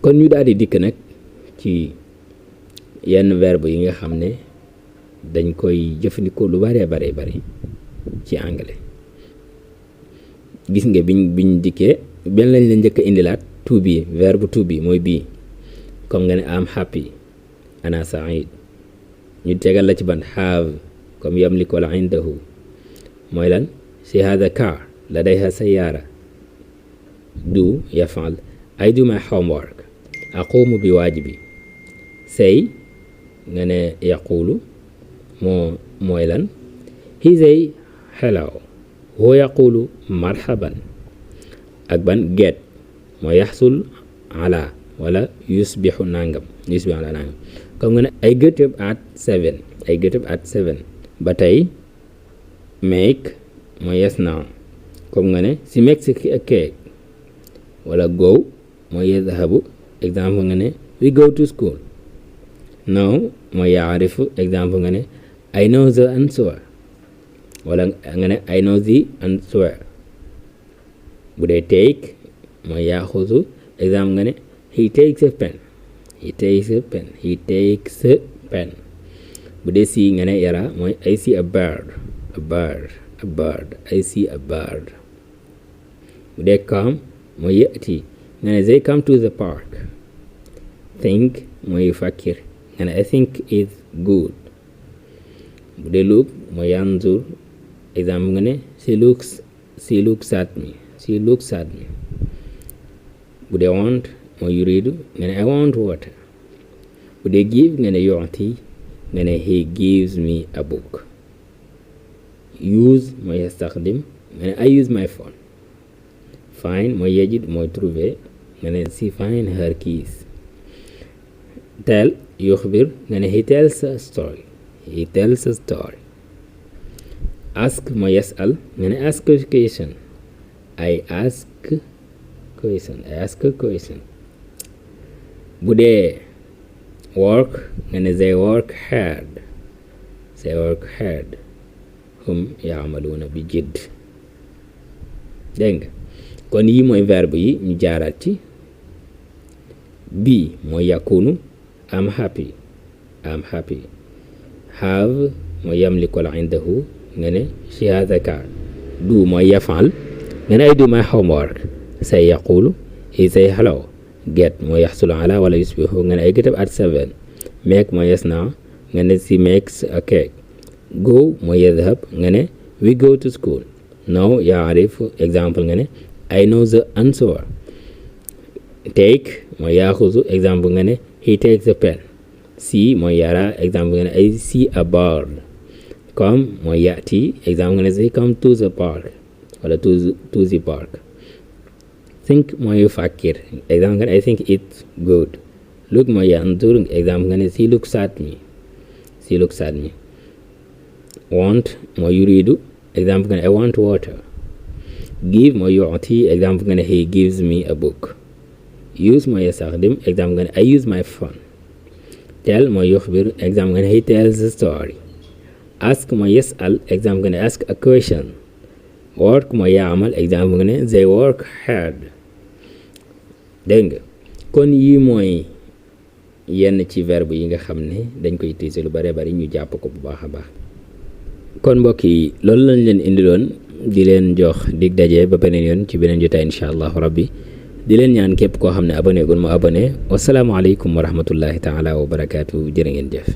kon ñu daal di dikk nag ci yenn verbe yi nga xam ne dañ koy jëfandikoo lu bare ci anglais. gis nga biñ dikkee benn lañ la njëkk a indilaat to be, verbe to be mooy bii, comme nga ne am happy, ana sa'id. ñu tegal la ci ban have, comme yamliku wala indahu, mooy lan si hada car ladayha sayyara. do yaf'al, I do my homework, aqumu bi waajibi. say nga ne yaqulu mooy lan he say hello, huwa yaqulu marhaban. ak ban get mooy yaxsul ala wala yusbihu nangam, yusbihu ala nangam, comme nga ne I get up at 7, I get up at 7. ba tey make mooy yasna, comme nga ne she makes a cake, wala go mooy yadhabu, exemple nga ne we go to school. know mooy yaarifu, exemple nga ne I know the answer, wala nga ne I know the answer. bu dee take mooy yaaxuzu, exemple nga ne he takes a pen, he takes a pen, he takes a pen. bu dee see nga ne yara mooy I see a bird, a bird, a bird, I see a bird. bu dee come mooy yati nga ne they come to the park. think mooy fakir nga ne I think it's good. bu dee look mooy yanzur, exemple nga ne she looks at me, she looks at me. bu dee want mooy yuridu nga ne I want water. bu dee give nga ne yu'ti nga ne he gives me a book. use mooy yastakhdim nga ne I use my phone. find mooy yajid mooy trouver nga ne she find her keys. tell yukhbir nga ne he tells a story, he tells a story. ask mooy yas'al nga ne ask a question, I ask question, I ask a question. bu dee work nga ne they work hard, they work hard. hum ya'maluna bi jidd. dégg nga kon yi mooy verbe yi ñu jaaraat ci. be mooy yakunu, am happy, am happy. have mooy yamliku wala indahu nga ne she has a car. do mooy yaf'al nga ne I do my homework. say yaqulu, he say hello. get mooy yaxsulu ala wala yusbihu nga ne I get up at 7. make mooy yasna nga ne she makes a cake. go mooy yadhhab nga ne we go to school. know yaarifu, exemple nga ne I know the answer. take mooy yaaxuzu, exemple nga ne he takes a pen. see mooy yara, exemple nga ne I see a bird. come mooy yati, exemple nga ne they come to the park wala to the park. think mooy fakir, exemple nga ne I think it's good. look mooy yanzur, exemple nga ne she looks at me, she looks at me. want mooy yuridu, exemple nga ne I want water. give mooy yu'ti, exemple nga ne he gives me a book. use mooy yastakhdim, exemple nga ne I use my phone. tell mooy yukhbir, exemple nga ne he tells a story. ask mooy yas'al, exemple nga ne ask a question. work mooy ya'mal, exemple nga ne they work hard. dégg nga kon yii mooy yenn ci verbe yi nga xam ne dañ koy utiliser lu bare bari ñu jàpp ko bu baax a baax. kon mbokk yi loolu lañ leen indiloon, di leen jox dig daje ba beneen yoon ci beneen jotaay incha allahu rabbi. di leen ñaan képp koo xam ne abonné gun mu abonné. wasalaamualeykum wa rahmatullahi taala wa barakaatu. jërë ngeen jëf.